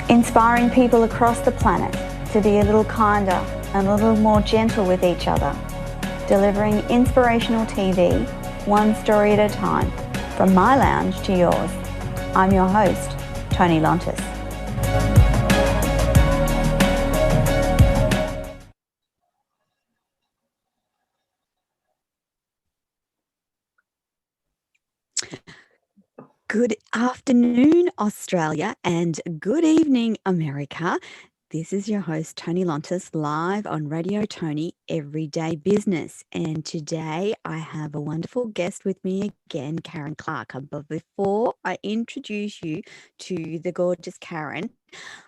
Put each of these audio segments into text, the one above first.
inspiring people across the planet to be a little kinder and a little more gentle with each other, delivering inspirational TV, one story at a time, from my lounge to yours. I'm your host, Toni Lontis. Good afternoon, Australia, and good evening, America. This is your host, Toni Lontis, live on Radio Toni Every Day Business. And today I have a wonderful guest with me again, Karen Clark. But before I introduce you to the gorgeous Karen,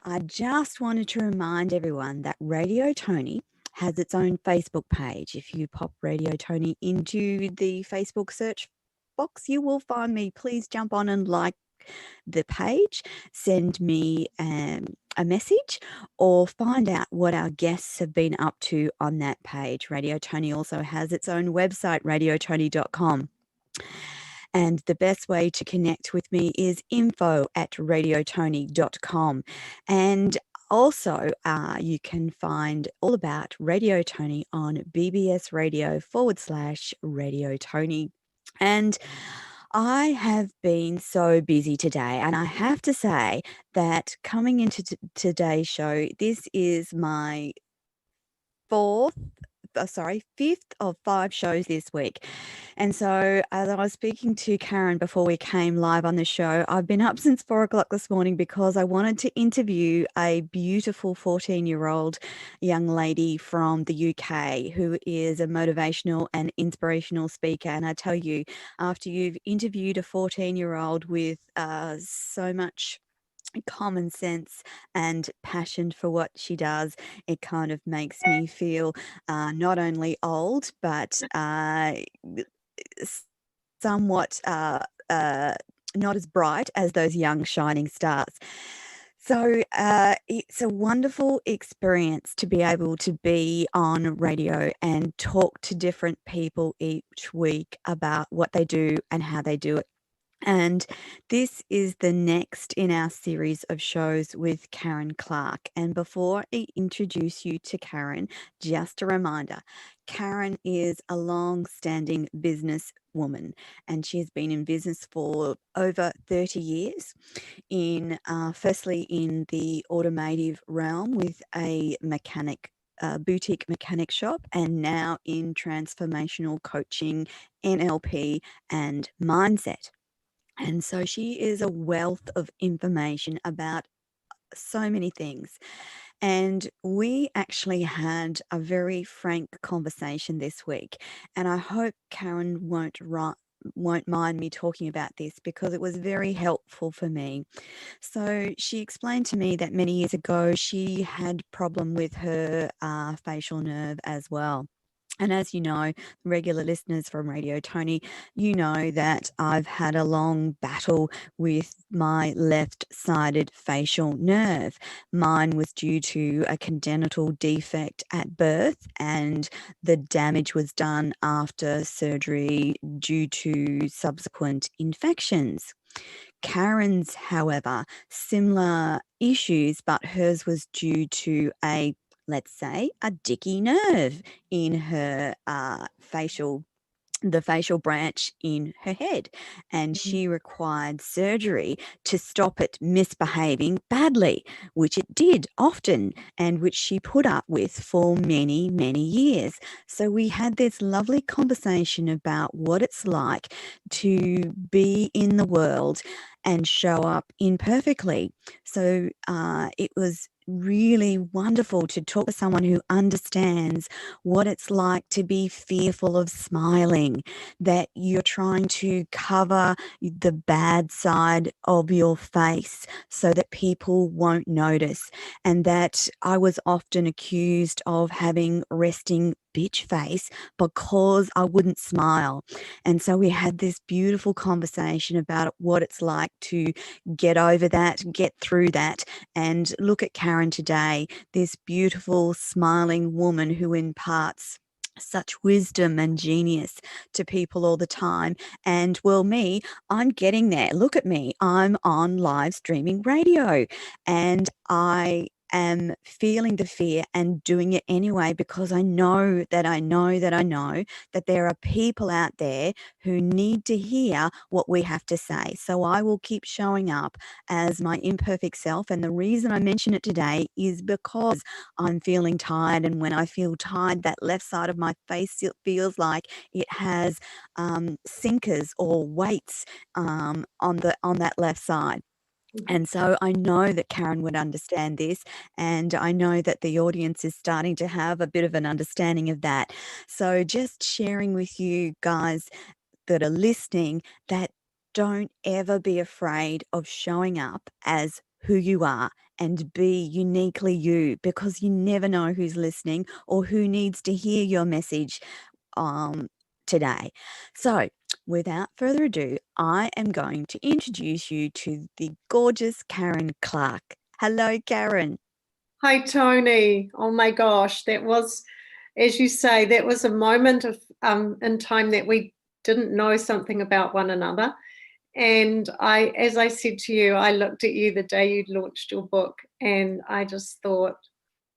I just wanted to remind everyone that Radio Toni has its own Facebook page. If you pop Radio Toni into the Facebook search box, you will find me. Please jump on and like the page, send me a message, or find out what our guests have been up to on that page. Radio Toni also has its own website, radiotoni.com. And the best way to connect with me is info@radiotoni.com. And also, you can find all about Radio Toni on BBS Radio /Radio Toni. And I have been so busy today, and I have to say that coming into today's show, this is my fifth of 5 shows this week. And so as I was speaking to Karen before we came live on the show, I've been up since 4 o'clock this morning because I wanted to interview a beautiful 14-year-old young lady from the UK who is a motivational and inspirational speaker. And I tell you, after you've interviewed a 14-year-old with so much common sense and passion for what she does, it kind of makes me feel not only old but somewhat not as bright as those young shining stars. So it's a wonderful experience to be able to be on radio and talk to different people each week about what they do and how they do it. And this is the next in our series of shows with Karen Clark. And before I introduce you to Karen, just a reminder, Karen is a long-standing businesswoman, and she's been in business for over 30 years, firstly in the automotive realm with a boutique mechanic shop, and now in transformational coaching, NLP, and mindset. And so she is a wealth of information about so many things. And we actually had a very frank conversation this week. And I hope Karen won't mind me talking about this because it was very helpful for me. So she explained to me that many years ago she had problem with her facial nerve as well. And as you know, regular listeners from Radio Toni, you know that I've had a long battle with my left-sided facial nerve. Mine was due to a congenital defect at birth, and the damage was done after surgery due to subsequent infections. Karen's, however, similar issues, but hers was due to let's say, a dicky nerve in her the facial branch in her head, and she required surgery to stop it misbehaving badly, which it did often, and which she put up with for many, many years. So we had this lovely conversation about what it's like to be in the world and show up imperfectly. So it was really wonderful to talk to someone who understands what it's like to be fearful of smiling, that you're trying to cover the bad side of your face so that people won't notice, and that I was often accused of having resting bitch face because I wouldn't smile. And so we had this beautiful conversation about what it's like to get over that, get through that, and look at Karen today, this beautiful smiling woman who imparts such wisdom and genius to people all the time. And well, me, I'm getting there. Look at me. I'm on live streaming radio, and I am feeling the fear and doing it anyway, because I know that I know that I know that there are people out there who need to hear what we have to say. So I will keep showing up as my imperfect self. And the reason I mention it today is because I'm feeling tired, and when I feel tired, that left side of my face, it feels like it has sinkers or weights on that left side. And so I know that Karen would understand this, and I know that the audience is starting to have a bit of an understanding of that. So just sharing with you guys that are listening, that don't ever be afraid of showing up as who you are and be uniquely you, because you never know who's listening or who needs to hear your message um, today. So, without further ado, I am going to introduce you to the gorgeous Karen Clark. Hello, Karen. Hi, Toni. Oh my gosh, that was, as you say, that was a moment of in time that we didn't know something about one another. And as I said to you, I looked at you the day you launched your book, and I just thought,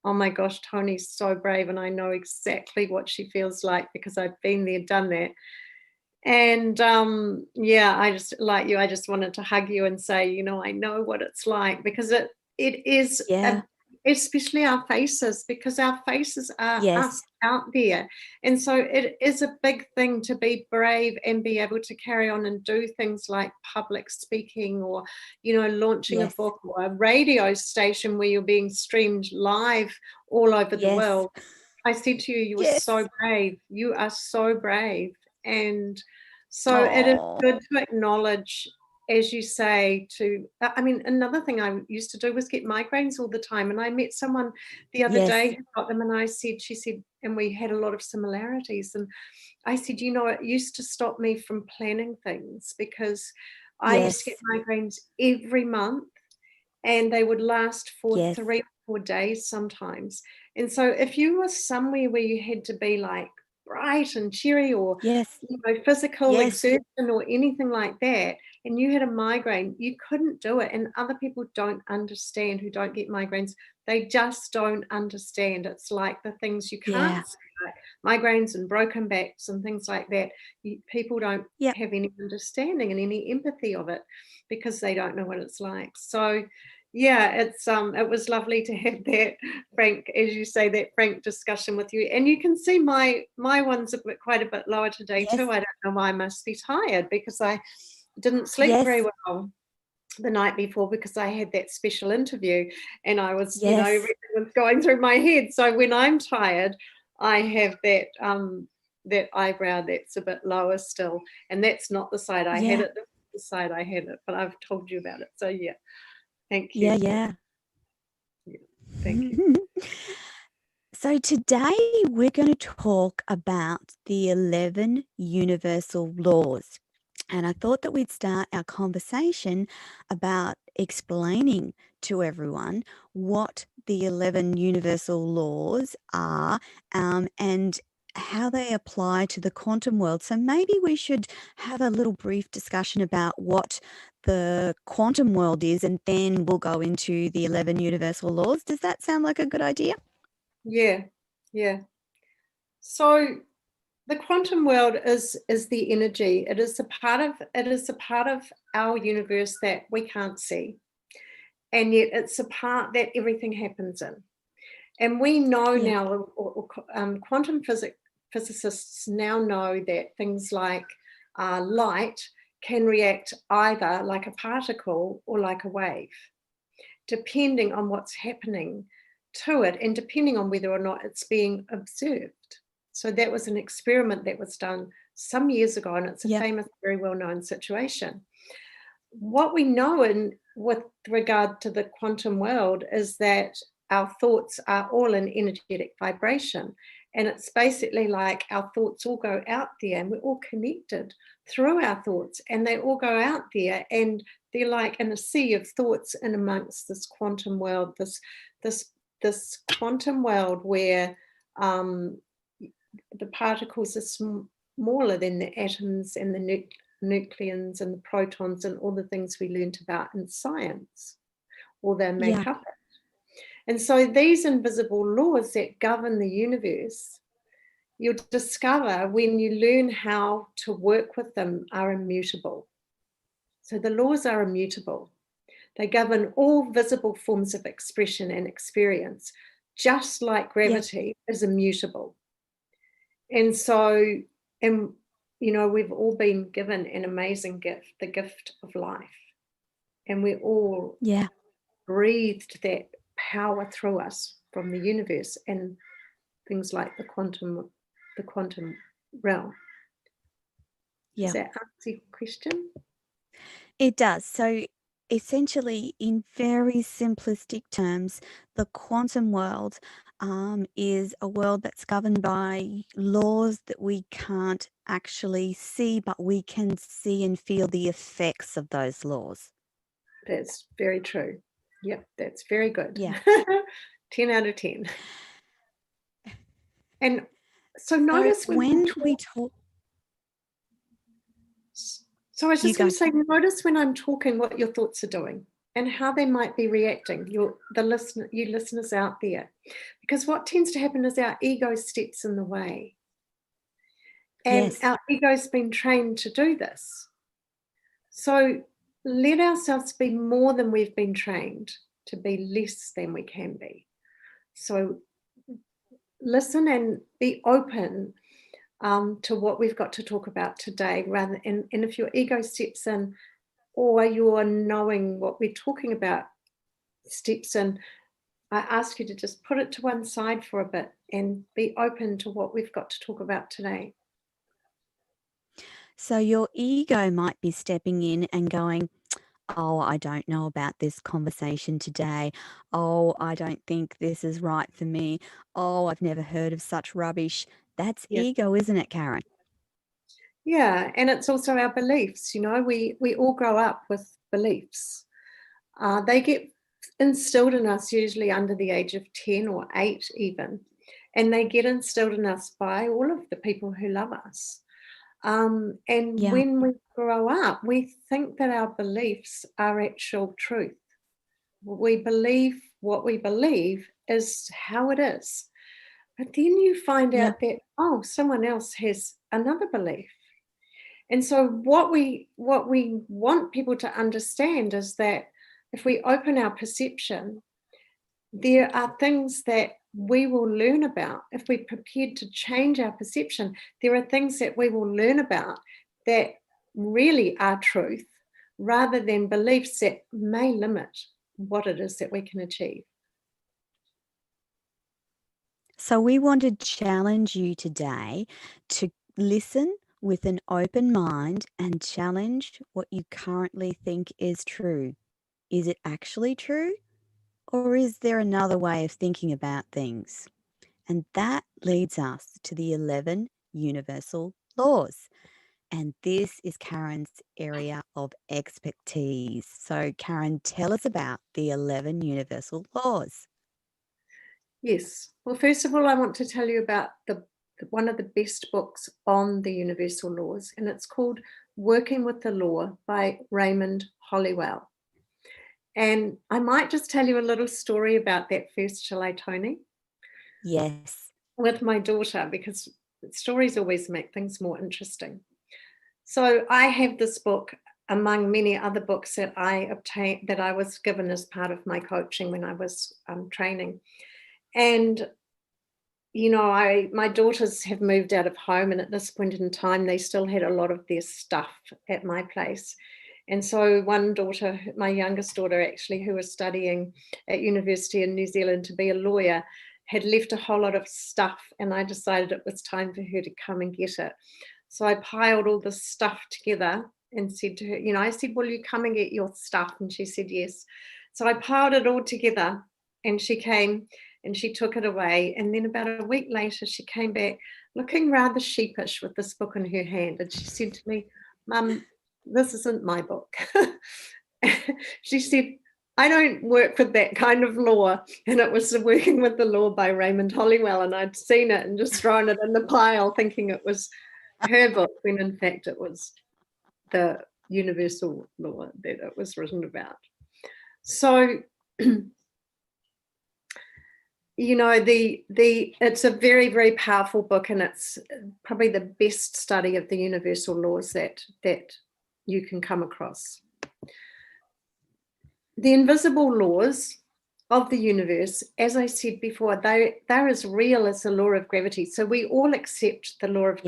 oh my gosh, Toni's so brave, and I know exactly what she feels like because I've been there, done that. And yeah, I just, like you, I just wanted to hug you and say, I know what it's like, because it is Yeah. especially our faces, because our faces are us Yes. out there. And so it is a big thing to be brave and be able to carry on and do things like public speaking, or launching a Yes. book, or a radio station where you're being streamed live all over the Yes. world. I said to you, you were so Yes. brave. You are so brave. And so it is Oh, good to acknowledge, as you say, I mean, another thing I used to do was get migraines all the time. And I met someone the other yes. day who got them, and she said, and we had a lot of similarities. And I said, it used to stop me from planning things, because I used to get Yes. migraines every month, and they would last for Yes. 3 or 4 days sometimes. And so if you were somewhere where you had to be like bright and cheery, or Yes. physical Yes. exertion or anything like that, and you had a migraine, you couldn't do it. And other people don't understand, who don't get migraines. They just don't understand. It's like the things you Yeah. can't see, like migraines and broken backs and things like that. People don't Yep. have any understanding and any empathy of it, because they don't know what it's like. So yeah, it was lovely to have that frank, as you say, that frank discussion with you. And you can see my one's quite a bit lower today Yes. too. I don't know why. I must be tired, because I didn't sleep very Yes. well the night before, because I had that special interview, and I was, Yes. everything was going through my head. So when I'm tired, I have that eyebrow that's a bit lower still, and that's not the side I had Yeah. it. This is the side I had it, but I've told you about it. So yeah, thank Yeah. you. Yeah. Yeah, thank you. So today we're going to talk about the 11 universal laws. And I thought that we'd start our conversation about explaining to everyone what the 11 universal laws are, and how they apply to the quantum world. So maybe we should have a little brief discussion about what the quantum world is, and then we'll go into the 11 universal laws. Does that sound like a good idea? Yeah, yeah. So the quantum world is the energy. It is a part of our universe that we can't see, and yet it's a part that everything happens in. And we know Yep. now, quantum physicists now know that things like light can react either like a particle or like a wave, depending on what's happening to it, and depending on whether or not it's being observed. So that was an experiment that was done some years ago, and it's a Yep. famous, very well-known situation. What we know with regard to the quantum world is that our thoughts are all an energetic vibration. And it's basically like our thoughts all go out there, and we're all connected through our thoughts, and they all go out there, and they're like in a sea of thoughts in amongst this quantum world, this quantum world where um, the particles are smaller than the atoms and the nucleons and the protons and all the things we learnt about in science, or they make up it. And so these invisible laws that govern the universe, you'll discover when you learn how to work with them, are immutable. So the laws are immutable. They govern all visible forms of expression and experience, just like gravity is immutable. And so, and you know, we've all been given an amazing gift, the gift of life. And we all breathed that power through us from the universe and things like the quantum realm. Does that answer your question? It does. So essentially, in very simplistic terms, the quantum world is a world that's governed by laws that we can't actually see, but we can see and feel the effects of those laws. That's very true. Yep, that's very good. Yeah. 10 out of 10. And so notice when we talk. So I was just going to say, notice when I'm talking what your thoughts are doing and how they might be reacting, you listeners out there. Because what tends to happen is our ego steps in the way. And our ego's been trained to do this. So let ourselves be more than we've been trained to be less than we can be. So listen and be open to what we've got to talk about today, and if your ego steps in, or you're knowing what we're talking about steps in, I ask you to just put it to one side for a bit and be open to what we've got to talk about today. So your ego might be stepping in and going, oh, I don't know about this conversation today. Oh, I don't think this is right for me. Oh, I've never heard of such rubbish. That's ego, isn't it, Karen? Yeah, and it's also our beliefs. You know, we all grow up with beliefs. They get instilled in us usually under the age of 10 or 8 even, and they get instilled in us by all of the people who love us. And when we grow up, we think that our beliefs are actual truth. We believe what we believe is how it is. But then you find out that, oh, someone else has another belief. And so what we want people to understand is that if we open our perception, there are things that we will learn about. If we're prepared to change our perception, there are things that we will learn about that really are truth, rather than beliefs that may limit what it is that we can achieve. So we want to challenge you today to listen with an open mind and challenge what you currently think is true. Is it actually true? Or is there another way of thinking about things? And that leads us to the 11 universal laws. And this is Karen's area of expertise. So Karen, tell us about the 11 universal laws. Yes. Well, first of all, I want to tell you about one of the best books on the universal laws, and it's called Working with the Law by Raymond Hollywell. And I might just tell you a little story about that first, shall I, Toni? Yes. With my daughter, because stories always make things more interesting. So I have this book among many other books that I obtained, that I was given as part of my coaching when I was training. And, you know, my daughters have moved out of home, and at this point in time, they still had a lot of their stuff at my place. And so one daughter, my youngest daughter actually, who was studying at university in New Zealand to be a lawyer, had left a whole lot of stuff, and I decided it was time for her to come and get it. So I piled all this stuff together and said to her, you know, I said, will you come and get your stuff? And she said, yes. So I piled it all together, and she came and she took it away. And then about a week later, she came back looking rather sheepish with this book in her hand. And she said to me, Mum, this isn't my book. She said, I don't work with that kind of law, and it was Working with the Law by Raymond Hollywell, and I'd seen it and just thrown it in the pile thinking it was her book, when in fact it was the universal law that it was written about. So, you know, it's a very, very powerful book, and it's probably the best study of the universal laws that you can come across. The invisible laws of the universe, as I said before, they're as real as the law of gravity. So we all accept the law of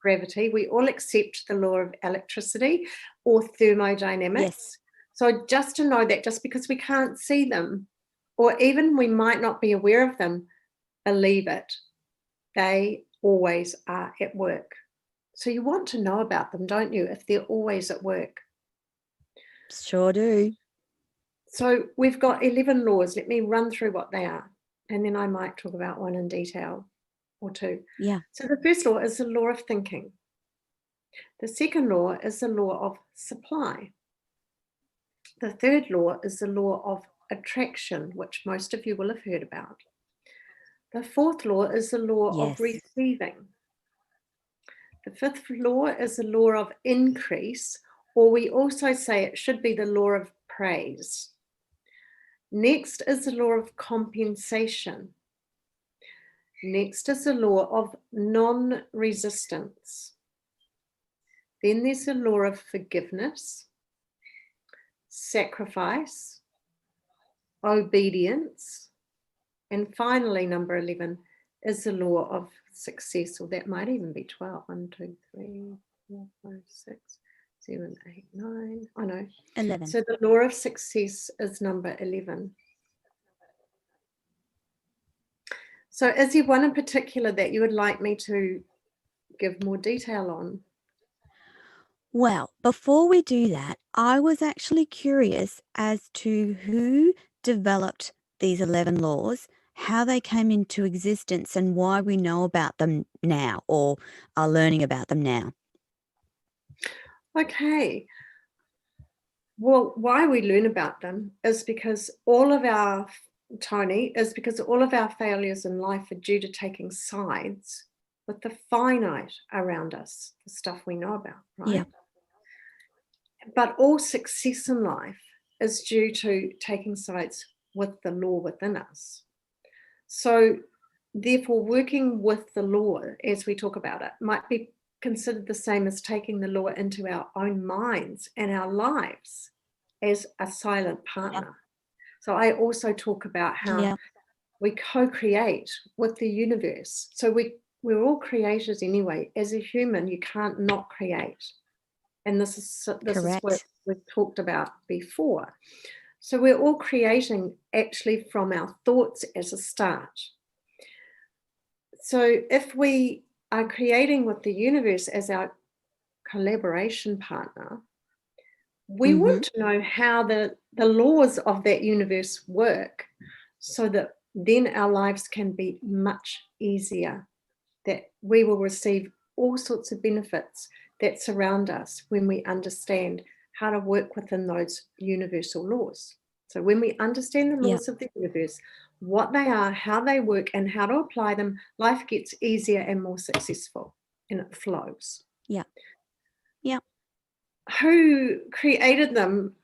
gravity. We all accept the law of electricity or thermodynamics. Yes. So just to know that, just because we can't see them, or even we might not be aware of them, believe it. They always are at work. So you want to know about them, don't you, if they're always at work? Sure do. So we've got 11 laws. Let me run through what they are, and then I might talk about one in detail or two. Yeah. So the first law is the law of thinking. The second law is the law of supply. The third law is the law of attraction, which most of you will have heard about. The fourth law is the law of receiving. The fifth law is the law of increase, or we also say it should be the law of praise. Next is the law of compensation. Next is the law of non-resistance. Then there's the law of forgiveness, sacrifice, obedience, and finally, number 11 is the law of success, or that might even be 12. 1, 2, 3, 4, 5, 6, 7, 8, 9. I know. 11. So the law of success is number 11. So is there one in particular that you would like me to give more detail on? Well, before we do that, I was actually curious as to who developed these 11 laws, how they came into existence, and why we know about them now or are learning about them now. Okay. Well, why we learn about them is because all of our failures in life are due to taking sides with the finite around us, the stuff we know about, right? Yeah. But all success in life is due to taking sides with the law within us. So therefore, working with the law, as we talk about it, might be considered the same as taking the law into our own minds and our lives as a silent partner. So I also talk about how we co-create with the universe. So we're all creators anyway. As a human, you can't not create. And this is what we've talked about before. So we're all creating actually from our thoughts as a start. So if we are creating with the universe as our collaboration partner, we want to know how the laws of that universe work, so that then our lives can be much easier, that we will receive all sorts of benefits that surround us when we understand how to work within those universal laws. So when we understand the laws of the universe, what they are, how they work, and how to apply them, life gets easier and more successful, and it flows. Yeah. Yeah. Who created them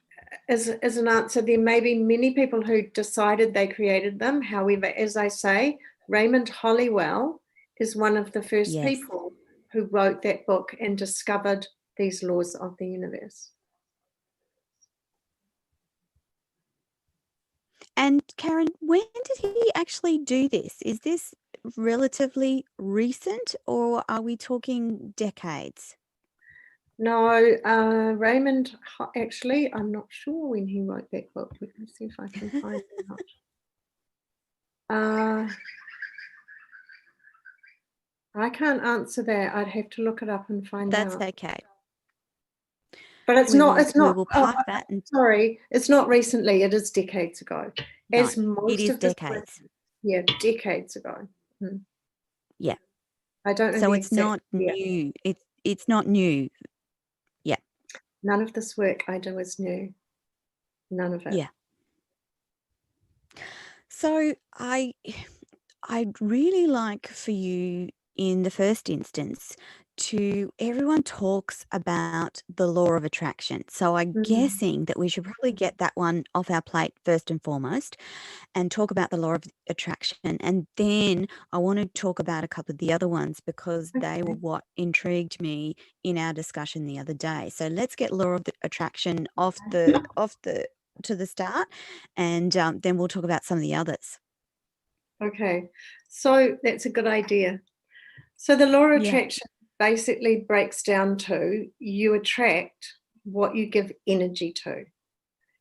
is an answer. There may be many people who decided they created them. However, as I say, Raymond Hollywell is one of the first people who wrote that book and discovered these laws of the universe. And Karen, when did he actually do this? Is this relatively recent, or are we talking decades? No, Raymond, actually, I'm not sure when he wrote that book. Let me see if I can find it out. I can't answer that. I'd have to look it up and find out. That's okay. But it's not. We will park that. And sorry, it's not recently. It is decades ago. As most it is of this decades. Decades ago. Yeah. I don't know. So it's not new. It's not new. Yeah. None of this work I do is new. None of it. Yeah. So I'd really like for you, in the first instance, everyone talks about the law of attraction. So I'm Mm, guessing that we should probably get that one off our plate first and foremost and talk about the law of attraction. And then I want to talk about a couple of the other ones because they were okay. what intrigued me in our discussion the other day. So let's get law of the attraction off the to the start, and then we'll talk about some of the others. Okay. So that's a good idea. So the law of Yeah. attraction basically breaks down to you attract what you give energy to.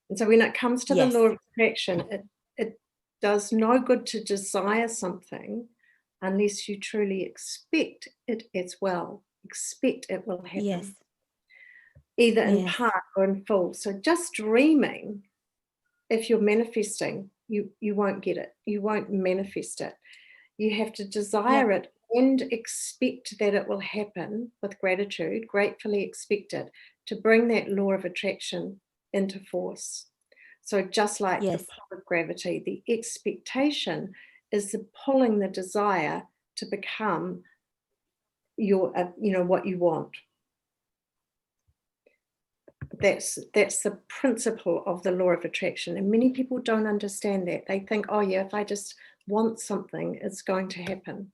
And so when it comes to the Yes. law of attraction, it does no good to desire something unless you truly expect it as well. Expect it will happen, Yes. either in Yes. part or in full. So just dreaming, if you're manifesting, you won't get it. You won't manifest it. You have to Yep. desire it and expect that it will happen with gratitude, gratefully expect it to bring that law of attraction into force. So, just like the Yes. pull of gravity, the expectation is the pulling the desire to become what you want. That's the principle of the law of attraction, and many people don't understand that. They think, oh yeah, if I just want something, it's going to happen.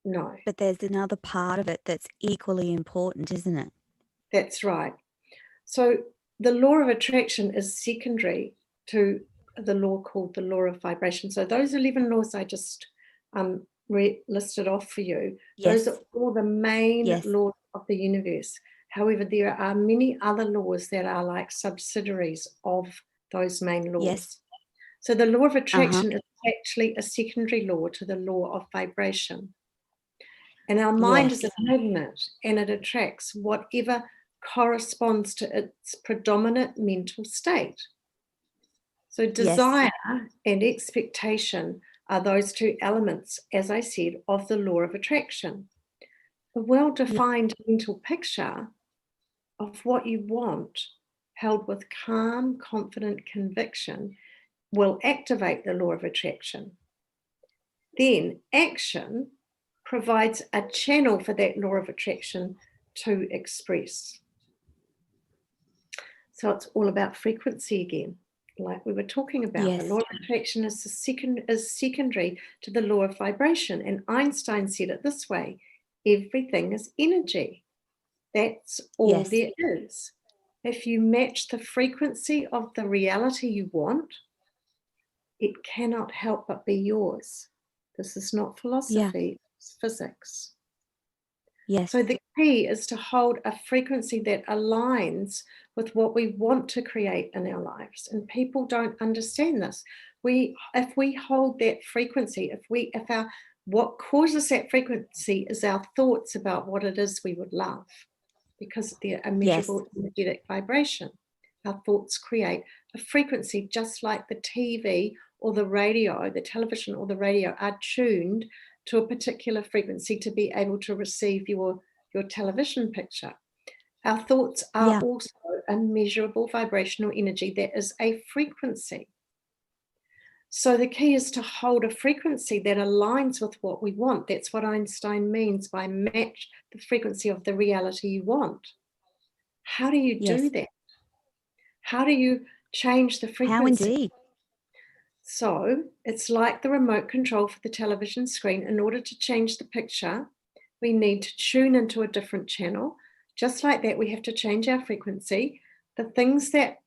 No, But there's another part of it that's equally important, isn't it? that's right. So the law of attraction is secondary to the law called the law of vibration. So those 11 laws I just listed off for you, those are Yes. all the main Yes. laws of the universe. However, there are many other laws that are like subsidiaries of those main Yes. laws. So the law of Uh-huh. attraction is actually a secondary law to the law of vibration. And our mind is a Yes. magnet and it attracts whatever corresponds to its predominant mental state. So, Yes. desire and expectation are those two elements, as I said, of the law of attraction. A well Yeah. defined mental picture of what you want, held with calm, confident conviction, will activate the law of attraction. Then, action provides a channel for that law of attraction to express. So it's all about frequency again, like we were talking about. The law Yes. of attraction is secondary to the law of vibration. And Einstein said it this way: everything is energy. That's all Yes. there is. If you match the frequency of the reality you want, it cannot help but be yours. This is not Yeah. philosophy, it's physics. Yes. So the key is to hold a frequency that aligns with what we want to create in our lives. And people don't understand this. If we hold that frequency, what causes that frequency is our thoughts about what it is we would love, because they're a Yes. measurable energetic vibration. Our thoughts create a frequency, just like the TV or the radio, the television or the radio are tuned to a particular frequency to be able to receive your television picture. Our thoughts are Yeah. also a measurable vibrational energy that is a frequency. So the key is to hold a frequency that aligns with what we want. That's what Einstein means by match the frequency of the reality you want. How do you do Yes. that? How do you change the How frequency? indeed? So it's like the remote control for the television screen. In order to change the picture, we need to tune into a different channel. Just like that, we have to change our frequency. The things that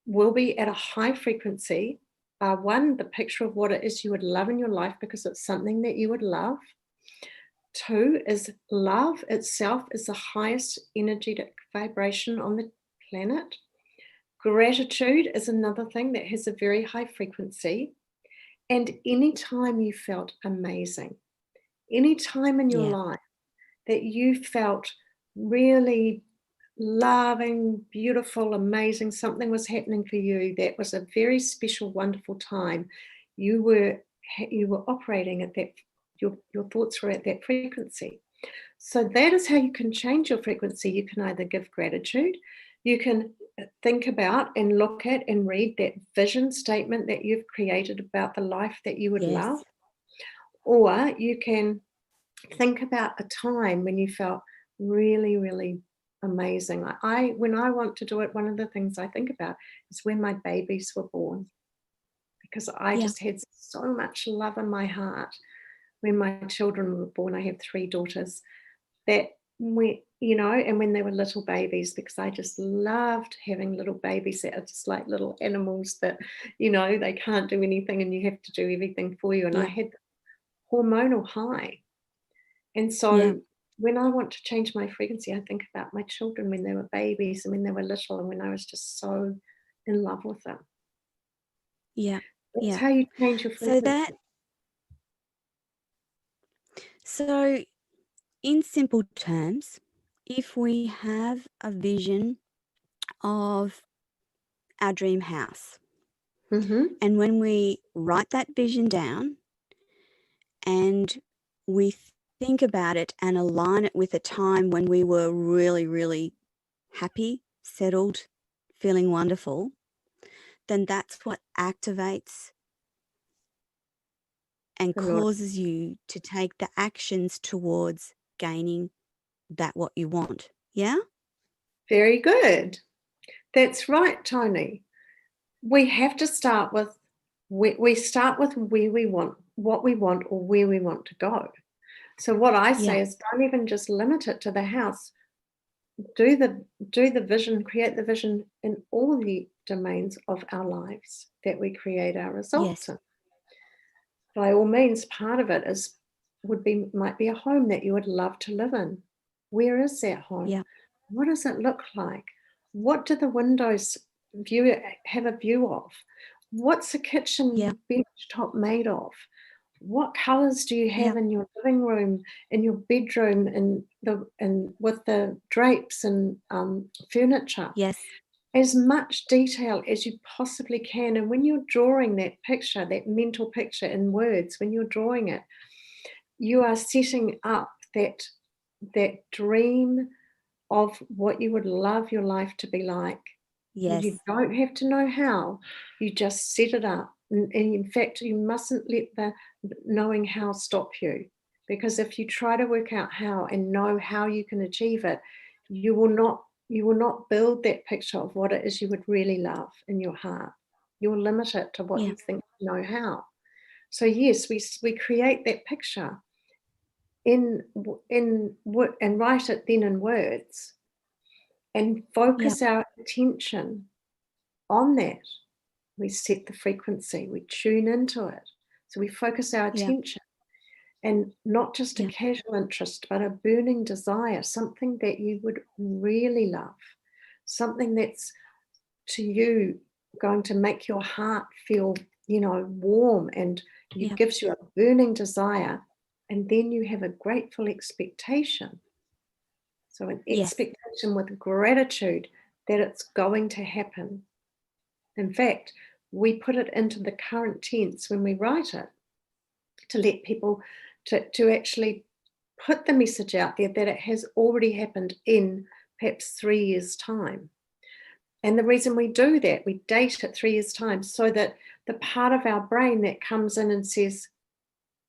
will be at a high frequency are: one, the picture of what it is you would love in your life because it's something that you would love. Two is love itself is the highest energetic vibration on the planet. Gratitude is another thing that has a very high frequency. And anytime you felt amazing, any time in your Yeah. life that you felt really loving, beautiful, amazing, something was happening for you that was a very special, wonderful time, you were operating at that, your thoughts were at that frequency. So that is how you can change your frequency. You can either give gratitude, you can think about and look at and read that vision statement that you've created about the life that you would love. Yes. Or you can think about a time when you felt really, really amazing. When I want to do it, one of the things I think about is when my babies were born, because I Yeah. just had so much love in my heart when my children were born. I have 3 daughters that and when they were little babies, because I just loved having little babies that are just like little animals that, they can't do anything and you have to do everything for you. And I Yeah. had hormonal high. And Yeah. so when I want to change my frequency, I think about my children when they were babies and when they were little and when I was just so in love with them. Yeah. That's Yeah. how you change your So frequency. so in simple terms, if we have a vision of our dream house, Mm-hmm. and when we write that vision down and we think about it and align it with a time when we were really, really happy, settled, feeling wonderful, then that's what activates and The Lord. causes you to take the actions towards gaining that what you want. Yeah? Very good. That's right, Toni. We have to start with we start with where we want, what we want, or where we want to go. So what I Yeah. say is, don't even just limit it to the house. Do the vision, create the vision in all the domains of our lives that we create our results Yes. in. By all means, part of it might be a home that you would love to live in. Where is that home? Yeah. What does it look like? What do the windows have a view of? What's the kitchen Yeah. bench top made of? What colors do you Yeah. have in your living room, in your bedroom, and with the drapes and furniture? Yes. As much detail as you possibly can. And when you're drawing that picture, that mental picture in words, when you're drawing it, you are setting up that dream of what you would love your life to be like. You Yes. don't have to know how, you just set it up. And in fact, you mustn't let the knowing how stop you, because if you try to work out how and know how you can achieve it, you will not build that picture of what it is you would really love in your heart. You'll limit it to what Yeah. you think you know how. So yes, we create that picture and write it then in words and Yeah. focus our attention on that. We set the frequency, we tune into it. So we focus our Yeah. attention, and not just a Yeah. casual interest, but a burning desire, something that you would really love, something that's to you going to make your heart feel, warm, and it Yeah. gives you a burning desire. And then you have a grateful expectation. So an Yes. expectation with gratitude that it's going to happen. In fact, we put it into the current tense when we write it to let people to actually put the message out there that it has already happened in perhaps 3 years' time. And the reason we do that, we date it 3 years' time, so that the part of our brain that comes in and says,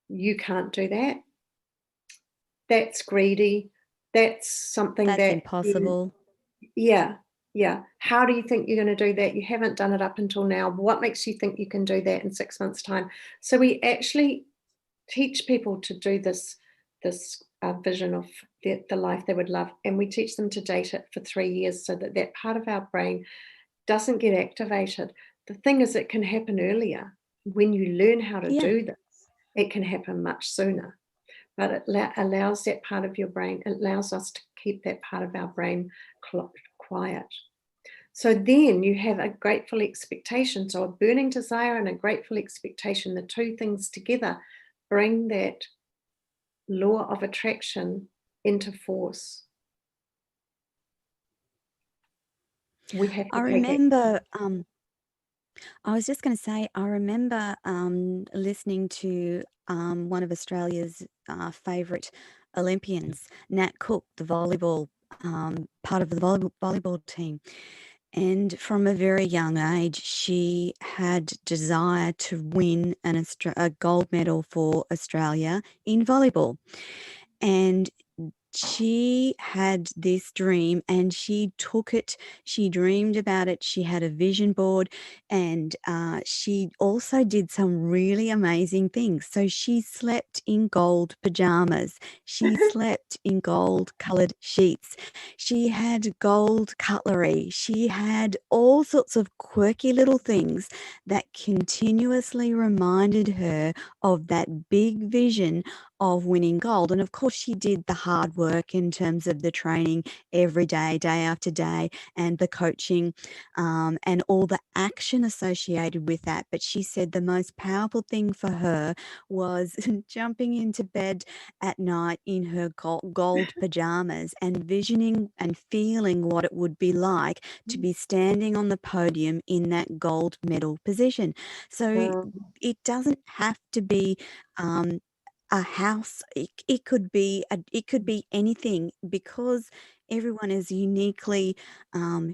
you can't do that, that's greedy, that's something That's that you, impossible. yeah, yeah. How do you think you're going to do that? You haven't done it up until now. What makes you think you can do that in 6 months' time? So we actually teach people to do this vision of the life they would love, and we teach them to date it for 3 years so that that part of our brain doesn't get activated. The thing is, it can happen earlier. When you learn how to Yeah. do this, it can happen much sooner. But it allows that part of your brain, it allows us to keep that part of our brain quiet. So then you have a grateful expectation. So a burning desire and a grateful expectation, the two things together bring that law of attraction into force. We have I to take it. remember, I was just going to say, I remember listening to one of Australia's favourite Olympians, Nat Cook, the volleyball part of the volleyball team, And from a very young age, she had desire to win a gold medal for Australia in volleyball. And she had this dream and she took it. She dreamed about it. She had a vision board, and she also did some really amazing things. So she slept in gold pajamas. She slept in gold colored sheets. She had gold cutlery. She had all sorts of quirky little things that continuously reminded her of that big vision of winning gold. And of course, she did the hard work in terms of the training every day, day after day, and the coaching, and all the action associated with that. But she said the most powerful thing for her was jumping into bed at night in her gold pajamas and visioning and feeling what it would be like to be standing on the podium in that gold medal position. So Wow. it doesn't have to be a house. It could be anything, because everyone is uniquely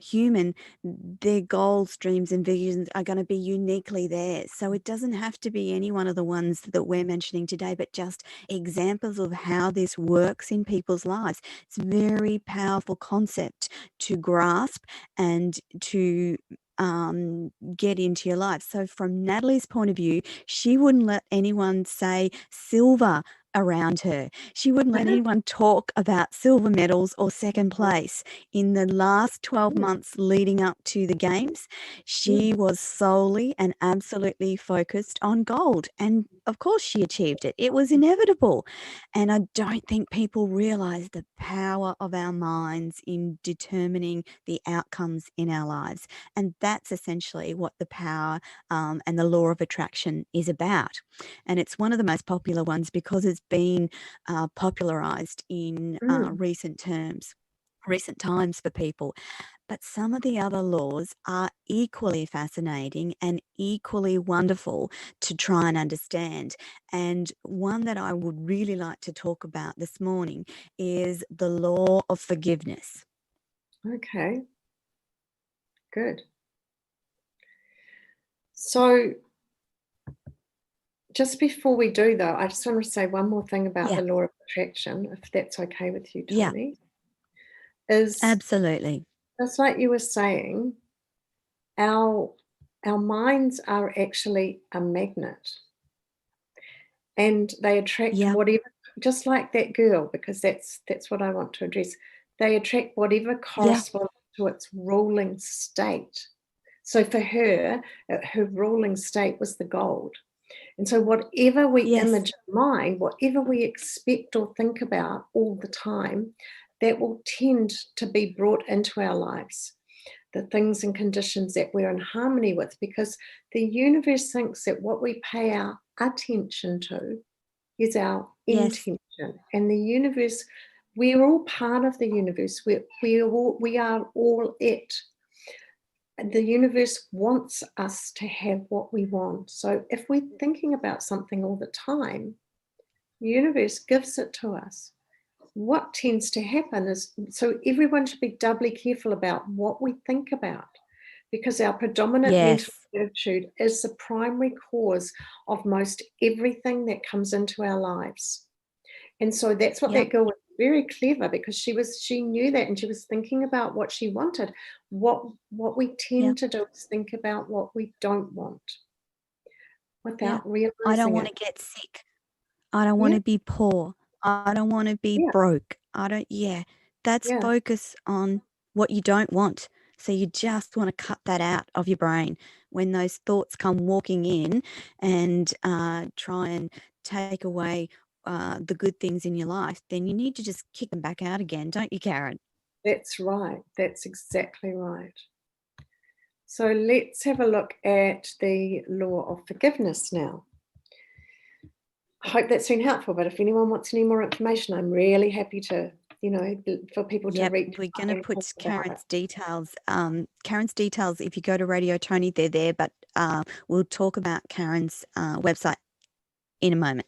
human. Their goals, dreams, and visions are going to be uniquely theirs. So it doesn't have to be any one of the ones that we're mentioning today, but just examples of how this works in people's lives. It's a very powerful concept to grasp and to get into your life. So from Natalie's point of view, she wouldn't let anyone say silver around her. She wouldn't let anyone talk about silver medals or second place. In the last 12 months leading up to the games, she was solely and absolutely focused on gold. And of course she achieved it. It was inevitable. And I don't think people realize the power of our minds in determining the outcomes in our lives. And that's essentially what the power and the law of attraction is about. And it's one of the most popular ones because it's been popularized in recent times for people. But some of the other laws are equally fascinating and equally wonderful to try and understand. And one that I would really like to talk about this morning is the law of forgiveness. Okay, good. So just before we do, though, I just want to say one more thing about the law of attraction, if that's okay with you, Yeah, Toni. Is absolutely. just like you were saying, our minds are actually a magnet, and they attract Yeah. whatever, just like that girl, because that's what I want to address. They attract whatever Yeah. corresponds to its ruling state. So for her, her ruling state was the gold. And so whatever we Yes. image in mind, whatever we expect or think about all the time, that will tend to be brought into our lives. The things and conditions that we're in harmony with, because the universe thinks that what we pay our attention to is our Yes. intention. And the universe, we're all part of the universe. We are all it. The universe wants us to have what we want. So if we're thinking about something all the time, the universe gives it to us. What tends to happen is, so everyone should be doubly careful about what we think about, because our predominant mental Yes. attitude is the primary cause of most everything that comes into our lives. And so that's what Yep. that girl was very clever, because she knew that, and she was thinking about what she wanted. What we Yep. tend to do is think about what we don't want Yeah. without I don't realizing want it. to get sick. I don't want Yeah, to be poor. I don't want to be yeah, broke. That's yeah. focus on what you don't want. So you just want to cut that out of your brain when those thoughts come walking in and try and take away the good things in your life. Then you need to just kick them back out again, don't you, Karen? That's right. That's exactly right. So let's have a look at the law of forgiveness now. I hope that's been helpful, but if anyone wants any more information, I'm really happy to, for people to Yep, reach we're out going to and talk put about it. Karen's details. Karen's details, if you go to Radio Toni, they're there, but we'll talk about Karen's website in a moment.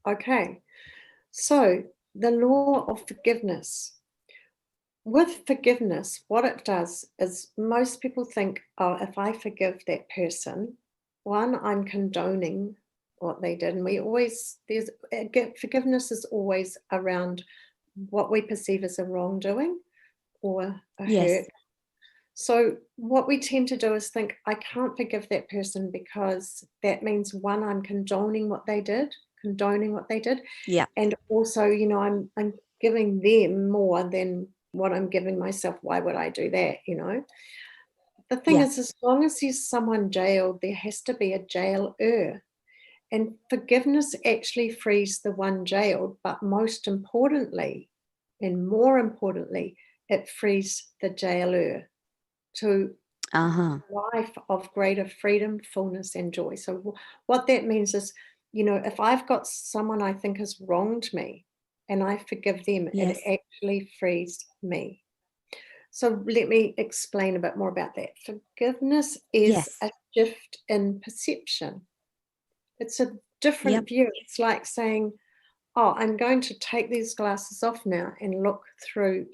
Okay. So the law of forgiveness. with forgiveness, what it does is most people think, oh, if I forgive that person, one, I'm condoning what they did. And forgiveness is always around what we perceive as a wrongdoing or a hurt. Yes. So what we tend to do is think, I can't forgive that person because that means, one, I'm condoning what they did, Yeah. and also, I'm giving them more than what I'm giving myself. Why would I do that? The thing Yeah. is, as long as there's someone jailed, there has to be a jailer. And forgiveness actually frees the one jailed, but most importantly, and more importantly, it frees the jailer to Uh-huh. a life of greater freedom, fullness, and joy. So what that means is, if I've got someone I think has wronged me and I forgive them, it Yes. actually frees me. So let me explain a bit more about that. Forgiveness is Yes. a shift in perception. It's a Yep. different view. It's like saying, oh, I'm going to take these glasses off now and look through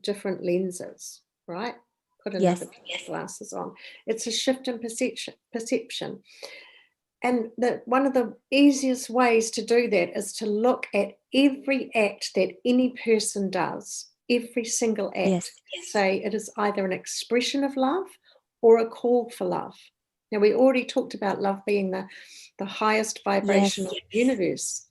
different lenses, right? Put another Yes. pair of glasses on. It's a shift in perception. And one of the easiest ways to do that is to look at every act that any person does, every single act. Yes. Say it is either an expression of love or a call for love. Now, we already talked about love being the highest vibration Yes. of the universe.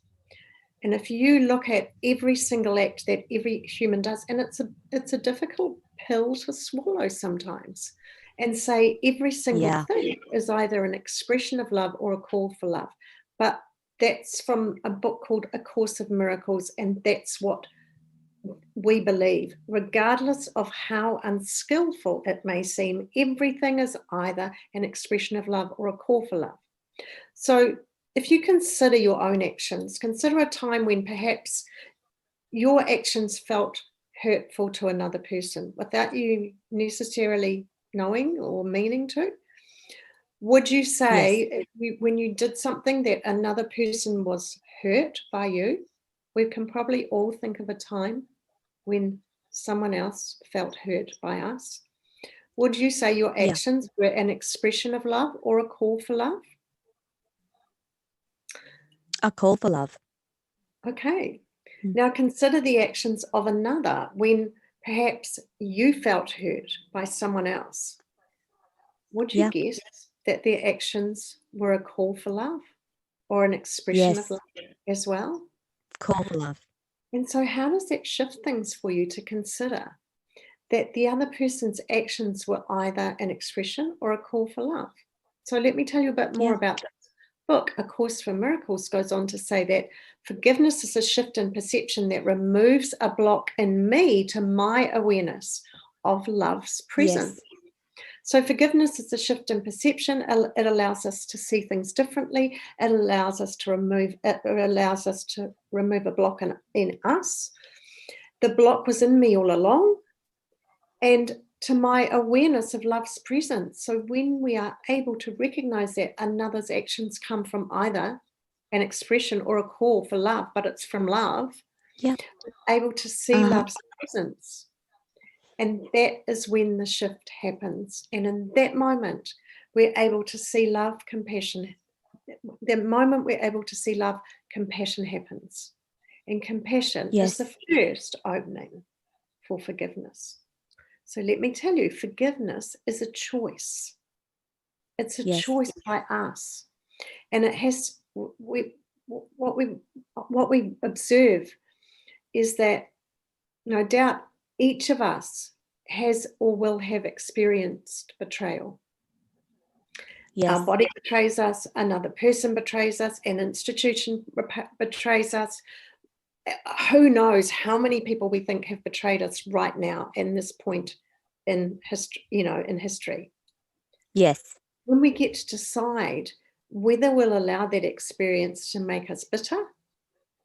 And if you look at every single act that every human does, and it's a difficult pill to swallow sometimes, and say every single Yeah. thing is either an expression of love or a call for love. But that's from a book called A Course of Miracles, and that's what we believe. Regardless of how unskillful it may seem, everything is either an expression of love or a call for love. So if you consider your own actions, consider a time when perhaps your actions felt hurtful to another person without you necessarily knowing or meaning to. Would you Yes. say when you did something that another person was hurt by you? We can probably all think of a time when someone else felt hurt by us. Would you say your Yeah. actions were an expression of love or a call for love? A call for love. Okay. Mm. Now consider the actions of another when perhaps you felt hurt by someone else. Would you Yeah. guess that their actions were a call for love or an expression of Yes. love as well? Call for love. And so, how does that shift things for you to consider that the other person's actions were either an expression or a call for love? So, let me tell you a bit more Yeah. about this book. A Course for Miracles goes on to say that forgiveness is a shift in perception that removes a block in me to my awareness of love's presence. Yes. So forgiveness is a shift in perception. It allows us to see things differently. It allows us to remove a block in us. The block was in me all along, and to my awareness of love's presence. So when we are able to recognize that another's actions come from either an expression or a call for love, but it's from love, Yeah. able to see Uh-huh. love's presence. And that is when the shift happens. And in that moment, we're able to see love, compassion. The moment we're able to see love, compassion happens. And compassion is the Yes. first opening for forgiveness. So let me tell you, forgiveness is a choice. It's a Yes. choice by us. And it has, what we observe is that no doubt each of us has or will have experienced betrayal. Our Yes. body betrays us, another person betrays us, an institution betrays us. Who knows how many people we think have betrayed us right now in this point in history, in history. Yes. When we get to decide whether we'll allow that experience to make us bitter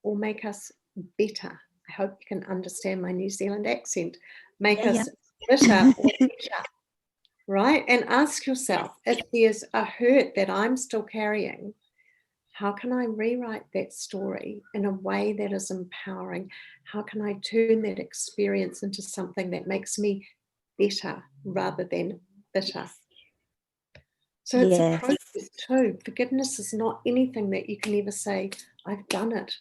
or make us better. I hope you can understand my New Zealand accent. Make Yeah. Yeah. us bitter or better, right? And ask yourself, if there's a hurt that I'm still carrying, how can I rewrite that story in a way that is empowering? How can I turn that experience into something that makes me better rather than bitter? Yes. So it's a Yes. process too. Forgiveness is not anything that you can ever say, I've done it.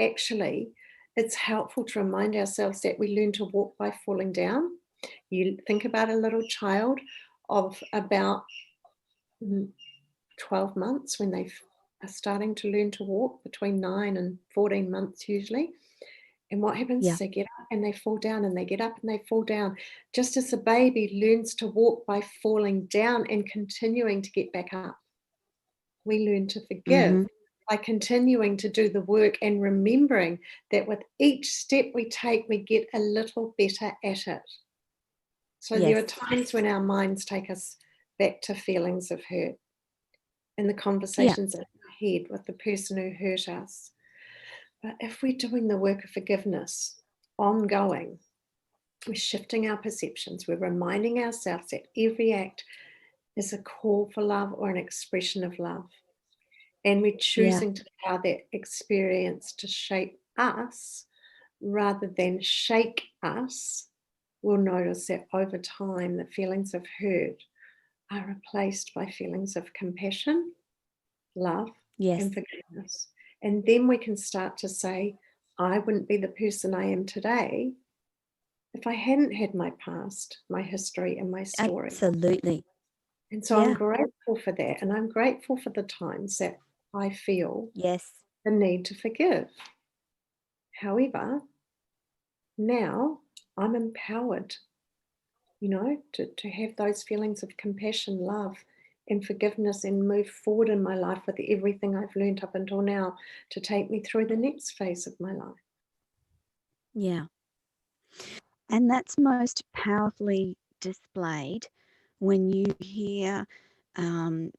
Actually, it's helpful to remind ourselves that we learn to walk by falling down. You think about a little child of about 12 months when they are starting to learn to walk, between 9 and 14 months usually. And what happens Yeah. is they get up and they fall down, and they get up and they fall down. Just as a baby learns to walk by falling down and continuing to get back up, we learn to forgive Mm-hmm. by continuing to do the work and remembering that with each step we take, we get a little better at it. So there are Yes. times when our minds take us back to feelings of hurt and the Yeah. conversations in our head with the person who hurt us. But if we're doing the work of forgiveness ongoing, we're shifting our perceptions, we're reminding ourselves that every act is a call for love or an expression of love. And we're Yeah. choosing to allow that experience to shape us rather than shake us. We'll notice that over time, the feelings of hurt are replaced by feelings of compassion, love, Yes. and forgiveness. And then we can start to say, I wouldn't be the person I am today if I hadn't had my past, my history, and my story. Absolutely. And so I'm Yeah. grateful for that. And I'm grateful for the times that I feel Yes. the need to forgive. However, now I'm empowered, to have those feelings of compassion, love, and forgiveness and move forward in my life with everything I've learned up until now to take me through the next phase of my life. Yeah. And that's most powerfully displayed when you hear um,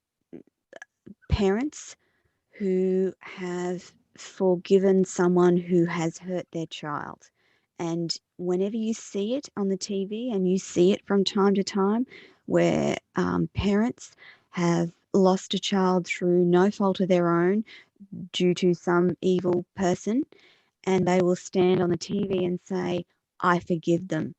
parents who have forgiven someone who has hurt their child. And whenever you see it on the TV, and you see it from time to time, where parents have lost a child through no fault of their own due to some evil person, and they will stand on the TV and say, I forgive them.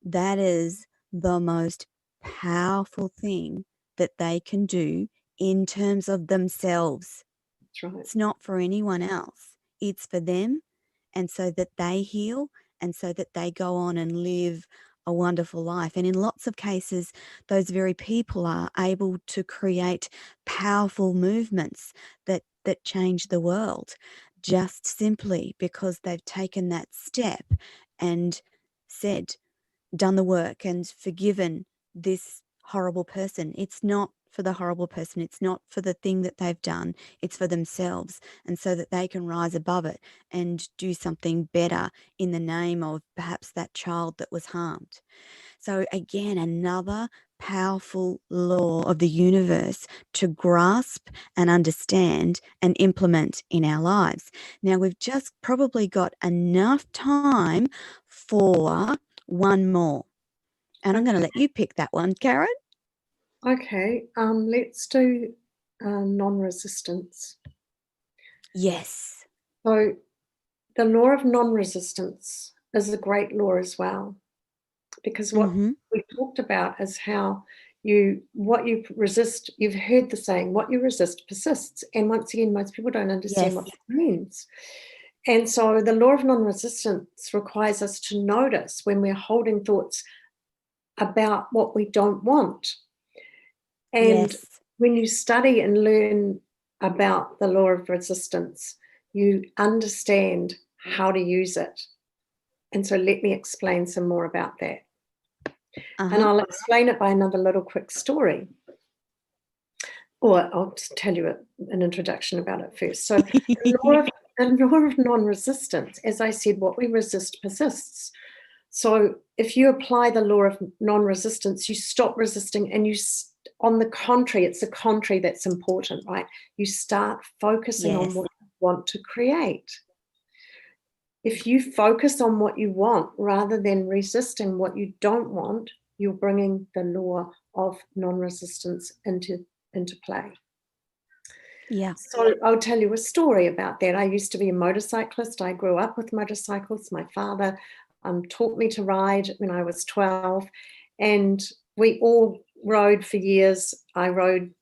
That is the most powerful thing that they can do in terms of themselves. That's right. It's not for anyone else. It's for them, and so that they heal, and so that they go on and live a wonderful life. And in lots of cases, those very people are able to create powerful movements that change the world, just simply because they've taken that step and said, done the work and forgiven this horrible person. It's not for the horrible person. It's not for the thing that they've done. It's for themselves. And so that they can rise above it and do something better in the name of perhaps that child that was harmed. So again, another powerful law of the universe to grasp and understand and implement in our lives. Now, we've just probably got enough time for one more. And I'm going to let you pick that one, Karen. Okay, let's do non-resistance. Yes. So the law of non-resistance is a great law as well, because what Mm-hmm. we talked about is how what you resist, you've heard the saying, what you resist persists. And once again, most people don't understand Yes. what that means. And so the law of non-resistance requires us to notice when we're holding thoughts about what we don't want. And Yes. when you study and learn about the law of resistance, you understand how to use it. And so let me explain some more about that. And Uh-huh. I'll explain it by another little quick story. Or I'll just tell you an introduction about it first. So the law of non-resistance, as I said, what we resist persists. So if you apply the law of non-resistance, you stop resisting, and on the contrary, it's the contrary that's important, right? You start focusing on Yes. what you want to create. If you focus on what you want rather than resisting what you don't want, you're bringing the law of non-resistance into play. Yeah. So I'll tell you a story about that. I used to be a motorcyclist. I grew up with motorcycles. My father taught me to ride when I was 12, and we all rode for years. I rode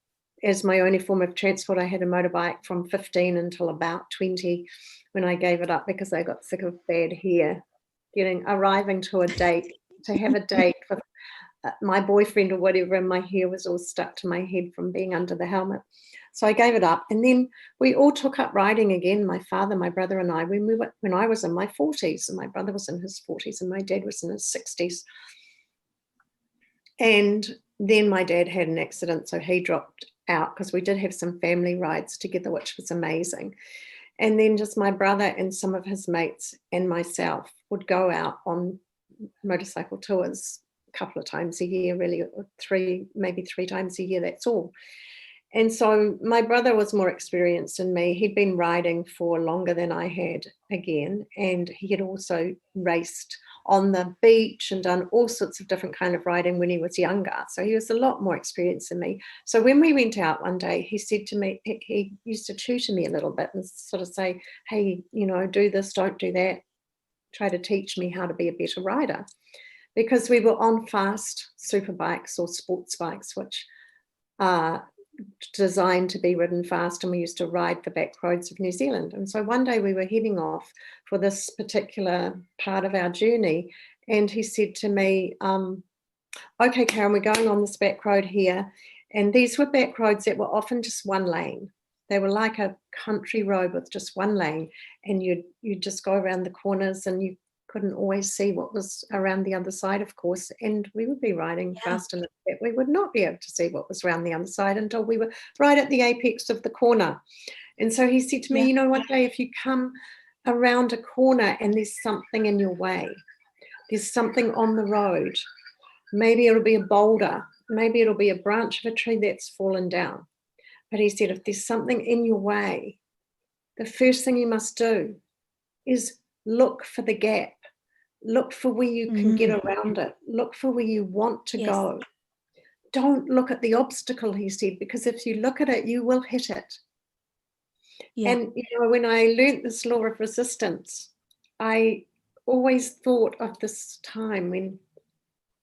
as my only form of transport. I had a motorbike from 15 until about 20, when I gave it up because I got sick of bad hair. Arriving to a date, to have a date with my boyfriend or whatever, and my hair was all stuck to my head from being under the helmet. So I gave it up, and then we all took up riding again. My father, my brother, and I. When I was in my 40s, and my brother was in his 40s, and my dad was in his 60s. And then my dad had an accident, so he dropped out, because we did have some family rides together, which was amazing. And then just my brother and some of his mates and myself would go out on motorcycle tours a couple of times a year, really, maybe three times a year, that's all. And so my brother was more experienced than me. He'd been riding for longer than I had again, and he had also raced on the beach and done all sorts of different kind of riding when he was younger. So he was a lot more experienced than me. So when we went out one day, he said to me, he used to tutor me a little bit and sort of say, hey, do this, don't do that. Try to teach me how to be a better rider. Because we were on fast super bikes or sports bikes, which are designed to be ridden fast, and we used to ride the back roads of New Zealand. And so one day we were heading off for this particular part of our journey, and he said to me, okay, Karen, we're going on this back road here. And these were back roads that were often just one lane. They were like a country road with just one lane, and you'd just go around the corners, and you couldn't always see what was around the other side, of course, and we would be riding fast enough that we would not be able to see what was around the other side until we were right at the apex of the corner. And so he said to me, one day if you come around a corner and there's something in your way, there's something on the road, maybe it'll be a boulder, maybe it'll be a branch of a tree that's fallen down. But he said, if there's something in your way, the first thing you must do is look for the gap. Look for where you can get around it. Look for where you want to go. Don't look at the obstacle, he said, because if you look at it, you will hit it. Yeah. And, when I learned this law of resistance, I always thought of this time when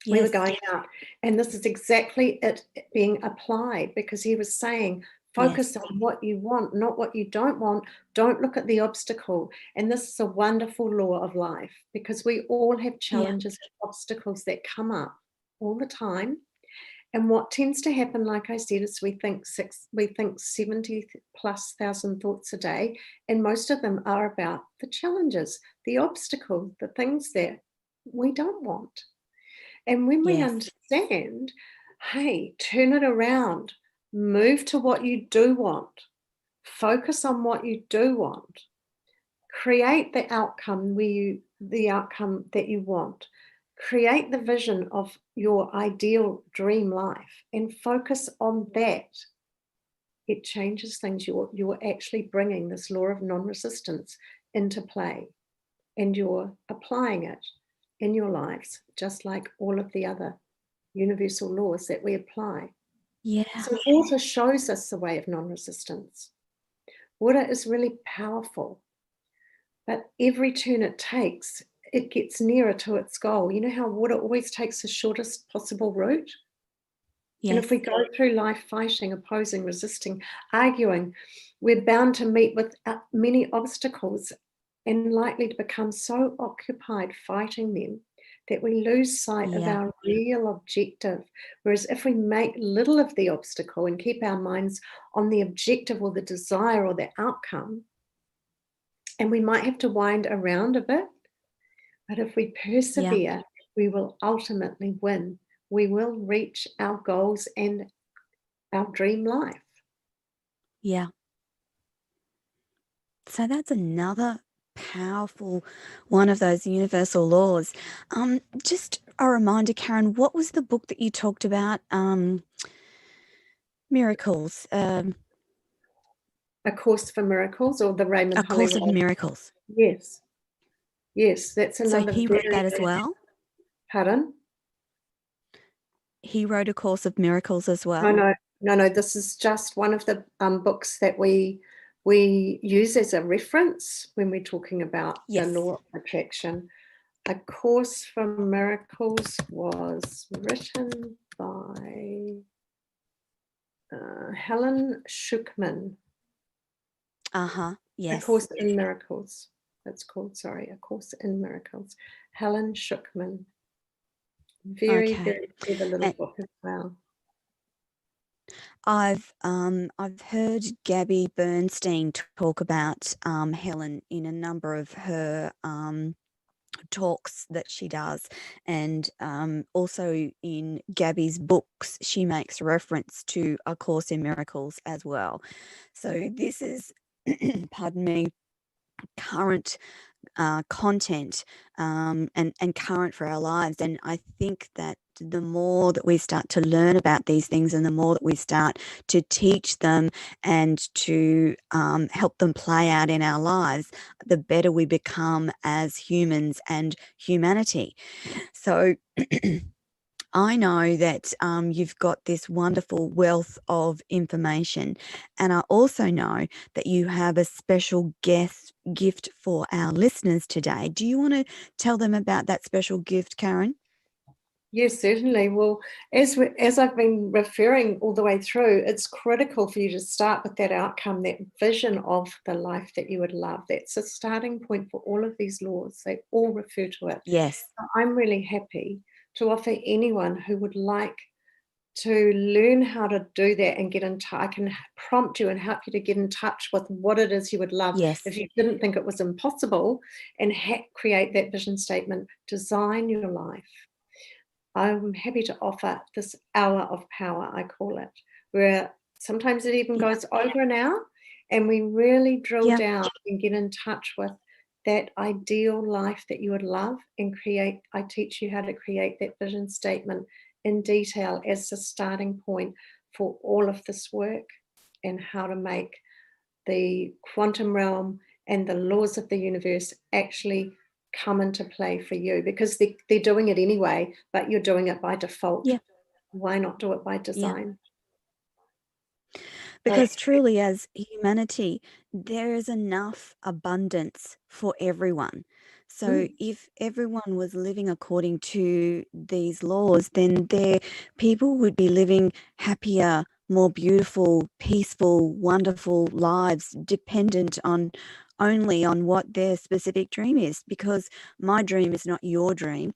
we were going out, and this is exactly it being applied, because he was saying, focus on what you want, not what you don't want. Don't look at the obstacle. And this is a wonderful law of life, because we all have challenges and obstacles that come up all the time. And what tends to happen, like I said, is we think 70 plus thousand thoughts a day, and most of them are about the challenges, the obstacles, the things that we don't want. And when we understand, hey, turn it around, move to what you do want, focus on what you do want, create the outcome that you want, create the vision of your ideal dream life and focus on that. It changes things. You're actually bringing this law of non-resistance into play, and you're applying it in your lives, just like all of the other universal laws that we apply. Yeah. So water shows us the way of non-resistance. Water is really powerful, but every turn it takes, it gets nearer to its goal. You know how water always takes the shortest possible route? Yes. And if we go through life fighting, opposing, resisting, arguing, we're bound to meet with many obstacles and likely to become so occupied fighting them that we lose sight of our real objective. Whereas if we make little of the obstacle and keep our minds on the objective or the desire or the outcome, and we might have to wind around a bit, but if we persevere, we will ultimately win. We will reach our goals and our dream life. Yeah. So that's another powerful one of those universal laws. Just a reminder, Karen, what was the book that you talked about? Miracles. A Course for Miracles, or the Raymond Holly. A Course of Miracles. Yes. Yes, that's another. So he wrote that as well? Pardon? He wrote A Course of Miracles as well? No, this is just one of the books that we use as a reference when we're talking about the Yes. law of attraction. A Course from Miracles was written by Helen Schuckman. Yes. A Course in Miracles. That's called, sorry, A Course in Miracles. Helen Schuckman. Very, Okay. very clever little book as well. I've heard Gabby Bernstein talk about Helen in a number of her talks that she does, and also in Gabby's books she makes reference to A Course in Miracles as well. So this is pardon me, current content, and current for our lives. And I think that the more that we start to learn about these things, and the more that we start to teach them and to help them play out in our lives, the better we become as humans and humanity. So I know that you've got this wonderful wealth of information, and I also know that you have a special gift for our listeners today. Do you want to tell them about that special gift, Karen? Yes, certainly. Well, as I've been referring all the way through, it's critical for you to start with that outcome, that vision of the life that you would love. That's a starting point for all of these laws. They all refer to it. Yes. I'm really happy to offer anyone who would like to learn how to do that and get in touch. I can prompt you and help you to get in touch with what it is you would love Yes. if you didn't think it was impossible, and create that vision statement, design your life. I'm happy to offer this hour of power, I call it, where sometimes it even Yeah. goes over an hour, and we really drill Yeah. down and get in touch with that ideal life that you would love and create. I teach you how to create that vision statement in detail as the starting point for all of this work, and how to make the quantum realm and the laws of the universe actually come into play for you, because they're doing it anyway, but you're doing it by default. Yeah. Why not do it by Yeah. design? So, Because truly, as humanity, there is enough abundance for everyone. So if everyone was living according to these laws, then people would be living happier, more beautiful, peaceful, wonderful lives, dependent on only on what their specific dream is. Because my dream is not your dream.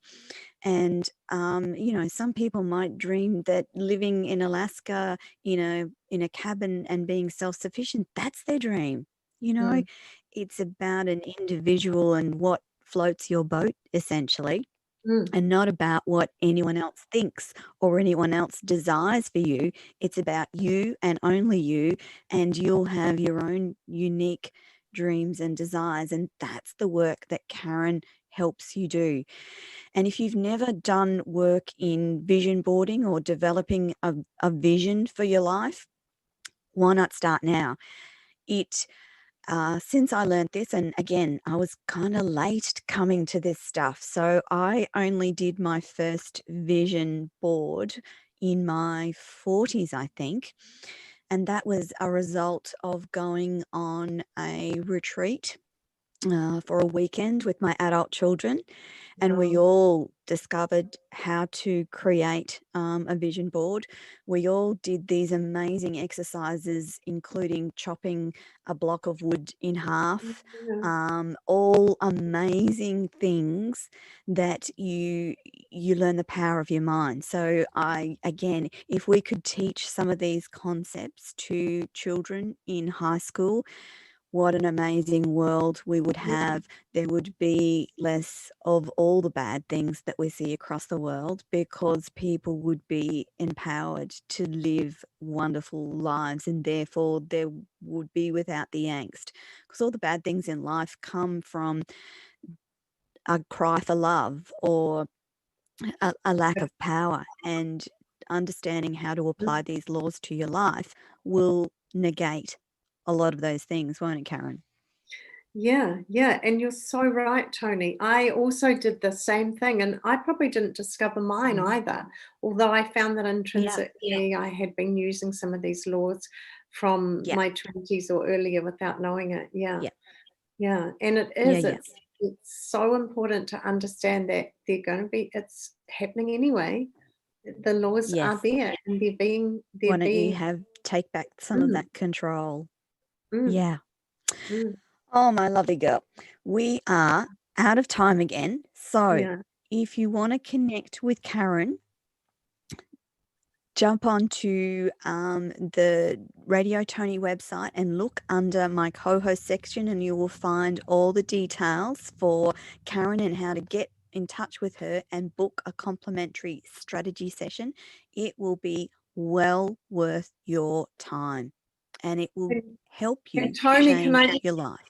And some people might dream that living in Alaska in a cabin and being self-sufficient, that's their dream. mm, It's about an individual and what floats your boat, essentially, mm, and not about what anyone else thinks or anyone else desires for you. It's about you and only you, and you'll have your own unique dreams and desires. And that's the work that Karen helps you do. And if you've never done work in vision boarding or developing a vision for your life, why not start now? It Since I learned this, and again, I was kind of late coming to this stuff. So I only did my first vision board in my 40s, I think. And that was a result of going on a retreat for a weekend with my adult children, and we wow. all discovered how to create a vision board. We all did these amazing exercises, including chopping a block of wood in half. Yeah. All amazing things that you learn the power of your mind. So again, if we could teach some of these concepts to children in high school, what an amazing world we would have. There would be less of all the bad things that we see across the world, because people would be empowered to live wonderful lives, and therefore there would be without the angst. Because all the bad things in life come from a cry for love or a lack of power, and understanding how to apply these laws to your life will negate a lot of those things, won't it, Karen? Yeah, yeah, and you're so right, Toni. I also did the same thing, and I probably didn't discover mine either, although I found that Yeah, intrinsically I had been using some of these laws from yeah, my 20s or earlier without knowing it. Yeah, yeah, yeah, and yeah, yeah. it's so important to understand that it's happening anyway. The laws are Yes. there, and Why they're don't you being have take back some of mm, that control? mm, Yeah. mm, Oh, my lovely girl. We are out of time again. So yeah. if you want to connect with Karen, jump onto the Radio Tony website and look under my co-host section, and you will find all the details for Karen and how to get in touch with her and book a complimentary strategy session. It will be well worth your time, and it will And, help and you Toni, can change I your life.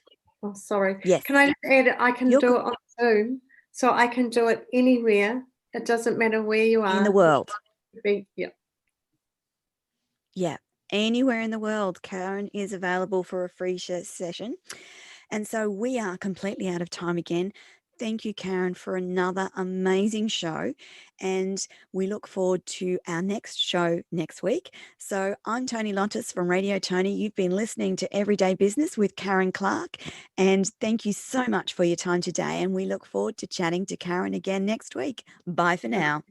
Oh, sorry. Yes, Can I just add, I can you're do good. it on Zoom, so I can do it anywhere. It doesn't matter where you In the are. world. Yeah. Yeah. Anywhere in the world, Karen is available for a free session. And so we are completely out of time again. Thank you, Karen, for another amazing show. And we look forward to our next show next week. So I'm Toni Lontis from Radio Tony. You've been listening to Everyday Business with Karen Clark. And thank you so much for your time today. And we look forward to chatting to Karen again next week. Bye for now.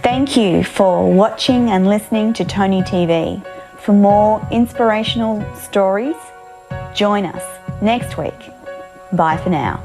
Thank you for watching and listening to Toni TV. For more inspirational stories, join us next week. Bye for now.